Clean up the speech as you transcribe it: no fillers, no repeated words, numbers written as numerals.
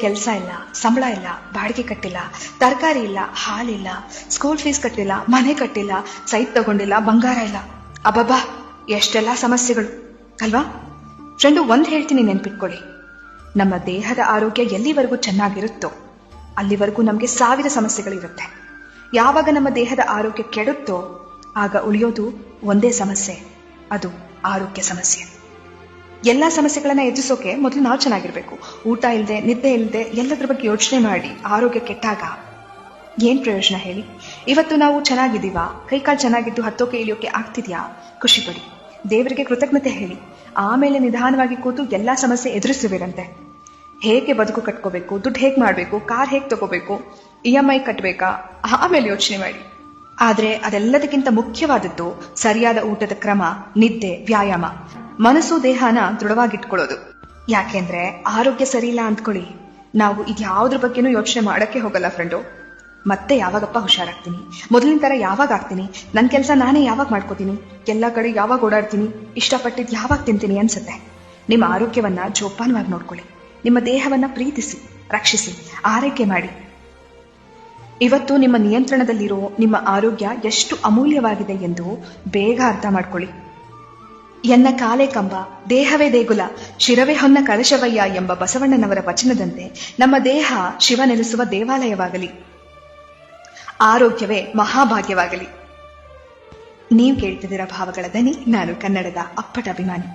ಕೆಲಸ ಇಲ್ಲ, ಸಂಬಳ ಇಲ್ಲ, ಬಾಡಿಗೆ ಕಟ್ಟಿಲ್ಲ, ತರಕಾರಿ ಇಲ್ಲ, ಹಾಲಿಲ್ಲ, ಸ್ಕೂಲ್ ಫೀಸ್ ಕಟ್ಟಿಲ್ಲ, ಮನೆ ಕಟ್ಟಿಲ್ಲ, ಸೈಟ್ ತಗೊಂಡಿಲ್ಲ, ಬಂಗಾರ ಇಲ್ಲ. ಅಬ್ಬಬ್ಬಾ, ಎಷ್ಟೆಲ್ಲ ಸಮಸ್ಯೆಗಳು ಅಲ್ವಾ? ಫ್ರೆಂಡು, ಒಂದ್ ಹೇಳ್ತೀನಿ, ನೆನ್ಪಿಟ್ಕೊಳ್ಳಿ. ನಮ್ಮ ದೇಹದ ಆರೋಗ್ಯ ಎಲ್ಲಿವರೆಗೂ ಚೆನ್ನಾಗಿರುತ್ತೋ ಅಲ್ಲಿವರೆಗೂ ನಮಗೆ 1000 ಸಮಸ್ಯೆಗಳಿರುತ್ತೆ. ಯಾವಾಗ ನಮ್ಮ ದೇಹದ ಆರೋಗ್ಯ ಕೆಡುತ್ತೋ ಆಗ ಉಳಿಯೋದು ಒಂದೇ ಸಮಸ್ಯೆ, ಅದು ಆರೋಗ್ಯ ಸಮಸ್ಯೆ. ಎಲ್ಲಾ ಸಮಸ್ಯೆಗಳನ್ನ ಎದುರಿಸೋಕೆ ಮೊದಲು ನಾವು ಚೆನ್ನಾಗಿರ್ಬೇಕು. ಊಟ ಇಲ್ಲದೆ, ನಿದ್ದೆ ಇಲ್ಲದೆ, ಎಲ್ಲದ್ರ ಬಗ್ಗೆ ಯೋಚನೆ ಮಾಡಿ ಆರೋಗ್ಯ ಕೆಟ್ಟಾಗ ಏನ್ ಪ್ರಯೋಜನ ಹೇಳಿ? ಇವತ್ತು ನಾವು ಚೆನ್ನಾಗಿದ್ದೀವಾ? ಕೈಕಾಲು ಚೆನ್ನಾಗಿದ್ದು ಹತ್ತೋಕೆ ಇಳಿಯೋಕೆ ಆಗ್ತಿದ್ಯಾ? ಖುಷಿ ಪಡಿ, ದೇವರಿಗೆ ಕೃತಜ್ಞತೆ ಹೇಳಿ. ಆಮೇಲೆ ನಿಧಾನವಾಗಿ ಕೂತು ಎಲ್ಲಾ ಸಮಸ್ಯೆ ಎದುರಿಸುವಿರಂತೆ. ಹೇಗೆ ಬದುಕು ಕಟ್ಕೋಬೇಕು, ದುಡ್ಡು ಹೇಗೆ ಮಾಡಬೇಕು, ಕಾರ್ ಹೇಗೆ ತಗೋಬೇಕು, EMI ಕಟ್ಟಬೇಕಾ, ಆಮೇಲೆ ಯೋಚನೆ ಮಾಡಿ. ಆದ್ರೆ ಅದೆಲ್ಲದಕ್ಕಿಂತ ಮುಖ್ಯವಾದದ್ದು ಸರಿಯಾದ ಊಟದ ಕ್ರಮ, ನಿದ್ದೆ, ವ್ಯಾಯಾಮ, ಮನಸ್ಸು ದೇಹನ ದೃಢವಾಗಿಟ್ಕೊಳ್ಳೋದು. ಯಾಕೆಂದ್ರೆ ಆರೋಗ್ಯ ಸರಿ ಇಲ್ಲ ಅಂದ್ಕೊಳ್ಳಿ, ನಾವು ಇದ್ಯಾವುದ್ರ ಬಗ್ಗೆನೂ ಯೋಚನೆ ಮಾಡಕ್ಕೆ ಹೋಗಲ್ಲ ಫ್ರೆಂಡು. ಮತ್ತೆ ಯಾವಾಗಪ್ಪ ಹುಷಾರಾಗ್ತೀನಿ, ಮೊದಲಿನ ತರ ಯಾವಾಗ ಆಗ್ತೀನಿ, ನನ್ನ ಕೆಲಸ ನಾನೇ ಯಾವಾಗ ಮಾಡ್ಕೋತೀನಿ, ಎಲ್ಲ ಕಡೆ ಯಾವಾಗ ಓಡಾಡ್ತೀನಿ, ಇಷ್ಟಪಟ್ಟಿದ್ದು ಯಾವಾಗ ತಿಂತೀನಿ ಅನ್ಸುತ್ತೆ. ನಿಮ್ಮ ಆರೋಗ್ಯವನ್ನ ಜೋಪಾನವಾಗಿ ನೋಡ್ಕೊಳ್ಳಿ. ನಿಮ್ಮ ದೇಹವನ್ನ ಪ್ರೀತಿಸಿ, ರಕ್ಷಿಸಿ, ಆರೈಕೆ ಮಾಡಿ. ಇವತ್ತು ನಿಮ್ಮ ನಿಯಂತ್ರಣದಲ್ಲಿರೋ ನಿಮ್ಮ ಆರೋಗ್ಯ ಎಷ್ಟು ಅಮೂಲ್ಯವಾಗಿದೆ ಎಂದು ಬೇಗ ಅರ್ಥ ಮಾಡ್ಕೊಳ್ಳಿ. ಎನ್ನ ಕಾಲೇ ಕಂಬ, ದೇಹವೇ ದೇಗುಲ, ಶಿರವೇ ಹೊನ್ನ ಕಳಶವಯ್ಯ ಎಂಬ ಬಸವಣ್ಣನವರ ವಚನದಂತೆ ನಮ್ಮ ದೇಹ ಶಿವ ನೆಲೆಸುವ ದೇವಾಲಯವಾಗಲಿ, ಆರೋಗ್ಯವೇ ಮಹಾಭಾಗ್ಯವಾಗಲಿ. ನೀವು ಕೇಳ್ತಿದ್ದೀರಾ ಭಾವಗಳ ದನಿ. ನಾನು ಕನ್ನಡದ ಅಪ್ಪಟ ಅಭಿಮಾನಿ.